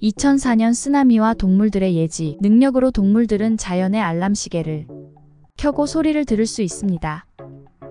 2004년 쓰나미와 동물들의 예지. 능력으로 동물들은 자연의 알람 시계를 켜고 소리를 들을 수 있습니다.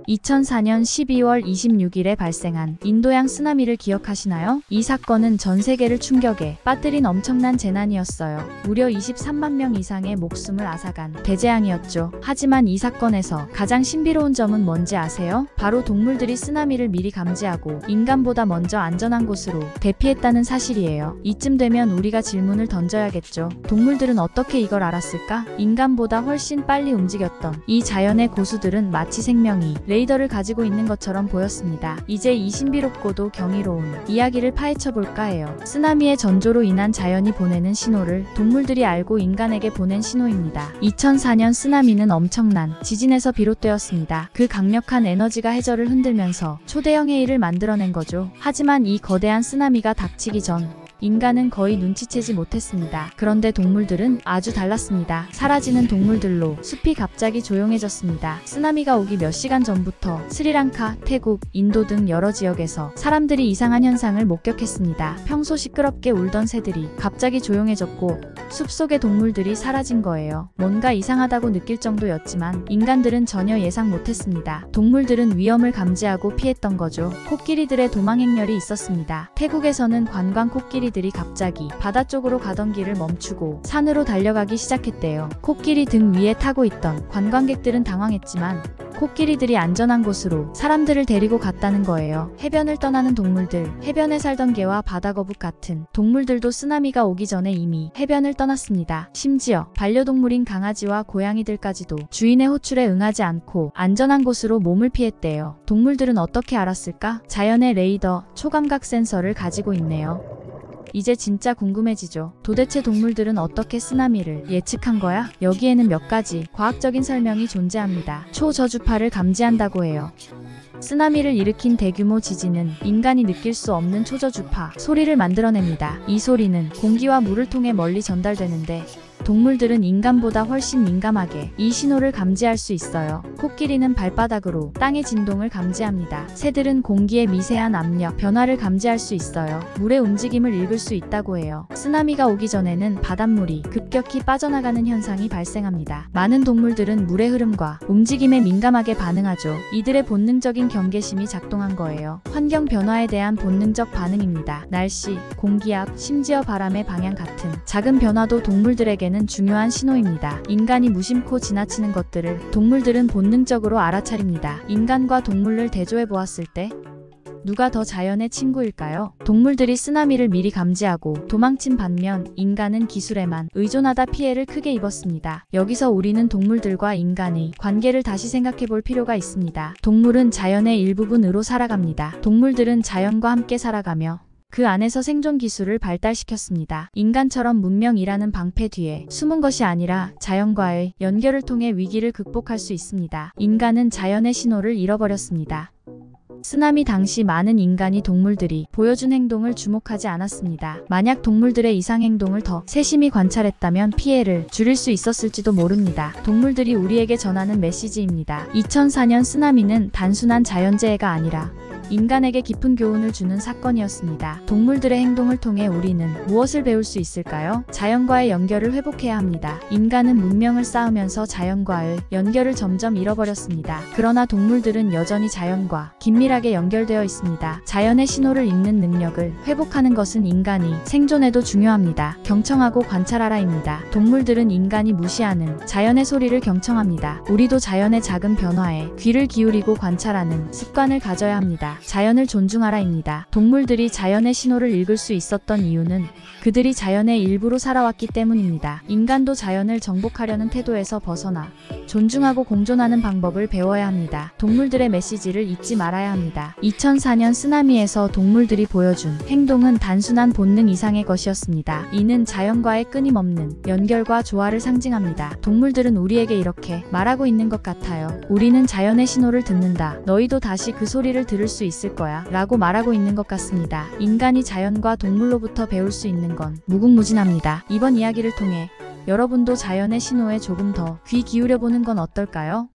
2004년 12월 26일에 발생한 인도양 쓰나미를 기억하시나요? 이 사건은 전 세계를 충격에 빠뜨린 엄청난 재난이었어요. 무려 23만 명 이상의 목숨을 앗아간 대재앙이었죠. 하지만 이 사건에서 가장 신비로운 점은 뭔지 아세요? 바로 동물들이 쓰나미를 미리 감지하고 인간보다 먼저 안전한 곳으로 대피했다는 사실이에요. 이쯤 되면 우리가 질문을 던져야겠죠. 동물들은 어떻게 이걸 알았을까? 인간보다 훨씬 빨리 움직였던 이 자연의 고수들은 마치 생명이 레이더를 가지고 있는 것처럼 보였습니다. 이제 이 신비롭고도 경이로운 이야기를 파헤쳐볼까 해요. 쓰나미의 전조로 인한 자연이 보내는 신호를 동물들이 알고 인간에게 보낸 신호입니다. 2004년 쓰나미는 엄청난 지진에서 비롯되었습니다. 그 강력한 에너지가 해저를 흔들면서 초대형 해일을 만들어낸 거죠. 하지만 이 거대한 쓰나미가 닥치기 전 인간은 거의 눈치채지 못했습니다. 그런데 동물들은 아주 달랐습니다. 사라지는 동물들로 숲이 갑자기 조용해졌습니다. 쓰나미가 오기 몇 시간 전부터 스리랑카, 태국, 인도 등 여러 지역에서 사람들이 이상한 현상을 목격했습니다. 평소 시끄럽게 울던 새들이 갑자기 조용해졌고 숲속의 동물들이 사라진 거예요. 뭔가 이상하다고 느낄 정도였지만 인간들은 전혀 예상 못했습니다. 동물들은 위험을 감지하고 피했던 거죠. 코끼리들의 도망 행렬이 있었습니다. 태국에서는 관광 코끼리들이 갑자기 바다 쪽으로 가던 길을 멈추고 산으로 달려가기 시작했대요. 코끼리 등 위에 타고 있던 관광객들은 당황했지만 코끼리들이 안전한 곳으로 사람들을 데리고 갔다는 거예요. 해변을 떠나는 동물들, 해변에 살던 개와 바다거북 같은 동물들도 쓰나미가 오기 전에 이미 해변을 떠났습니다. 심지어 반려동물인 강아지와 고양이들까지도 주인의 호출에 응하지 않고 안전한 곳으로 몸을 피했대요. 동물들은 어떻게 알았을까? 자연의 레이더, 초감각 센서를 가지고 있네요. 이제 진짜 궁금해지죠. 도대체 동물들은 어떻게 쓰나미를 예측한 거야? 여기에는 몇 가지 과학적인 설명이 존재합니다. 초저주파를 감지한다고 해요. 쓰나미를 일으킨 대규모 지진은 인간이 느낄 수 없는 초저주파 소리를 만들어냅니다. 이 소리는 공기와 물을 통해 멀리 전달되는데 동물들은 인간보다 훨씬 민감하게 이 신호를 감지할 수 있어요. 코끼리는 발바닥으로 땅의 진동을 감지합니다. 새들은 공기의 미세한 압력 변화를 감지할 수 있어요. 물의 움직임을 읽을 수 있다고 해요. 쓰나미가 오기 전에는 바닷물이 급격히 빠져나가는 현상이 발생합니다. 많은 동물들은 물의 흐름과 움직임에 민감하게 반응하죠. 이들의 본능적인 경계심이 작동한 거예요. 환경 변화에 대한 본능적 반응입니다. 날씨, 공기압, 심지어 바람의 방향 같은 작은 변화도 동물들에게는 중요한 신호입니다. 인간이 무심코 지나치는 것들을 동물들은 본능적으로 알아차립니다. 인간과 동물을 대조해 보았을 때 누가 더 자연의 친구일까요? 동물들이 쓰나미를 미리 감지하고 도망친 반면 인간은 기술에만 의존하다 피해를 크게 입었습니다. 여기서 우리는 동물들과 인간의 관계를 다시 생각해 볼 필요가 있습니다. 동물은 자연의 일부분으로 살아갑니다. 동물들은 자연과 함께 살아가며 그 안에서 생존 기술을 발달시켰습니다. 인간처럼 문명이라는 방패 뒤에 숨은 것이 아니라 자연과의 연결을 통해 위기를 극복할 수 있습니다. 인간은 자연의 신호를 잃어버렸습니다. 쓰나미 당시 많은 인간이 동물들이 보여준 행동을 주목하지 않았습니다. 만약 동물들의 이상 행동을 더 세심히 관찰했다면 피해를 줄일 수 있었을지도 모릅니다. 동물들이 우리에게 전하는 메시지입니다. 2004년 쓰나미는 단순한 자연재해가 아니라 인간에게 깊은 교훈을 주는 사건이었습니다. 동물들의 행동을 통해 우리는 무엇을 배울 수 있을까요? 자연과의 연결을 회복해야 합니다. 인간은 문명을 쌓으면서 자연과의 연결을 점점 잃어버렸습니다. 그러나 동물들은 여전히 자연과 긴밀하게 연결되어 있습니다. 자연의 신호를 읽는 능력을 회복하는 것은 인간이 생존에도 중요합니다. 경청하고 관찰하라입니다. 동물들은 인간이 무시하는 자연의 소리를 경청합니다. 우리도 자연의 작은 변화에 귀를 기울이고 관찰하는 습관을 가져야 합니다. 자연을 존중하라입니다. 동물들이 자연의 신호를 읽을 수 있었던 이유는 그들이 자연의 일부로 살아왔기 때문입니다. 인간도 자연을 정복하려는 태도에서 벗어나 존중하고 공존하는 방법을 배워야 합니다. 동물들의 메시지를 잊지 말아야 합니다. 2004년 쓰나미에서 동물들이 보여준 행동은 단순한 본능 이상의 것이었습니다. 이는 자연과의 끊임없는 연결과 조화를 상징합니다. 동물들은 우리에게 이렇게 말하고 있는 것 같아요. 우리는 자연의 신호를 듣는다. 너희도 다시 그 소리를 들을 수 있을 거야. 라고 말하고 있는 것 같습니다. 인간이 자연과 동물로부터 배울 수 있는 건 무궁무진합니다. 이번 이야기를 통해 여러분도 자연의 신호에 조금 더 귀 기울여보는 건 어떨까요?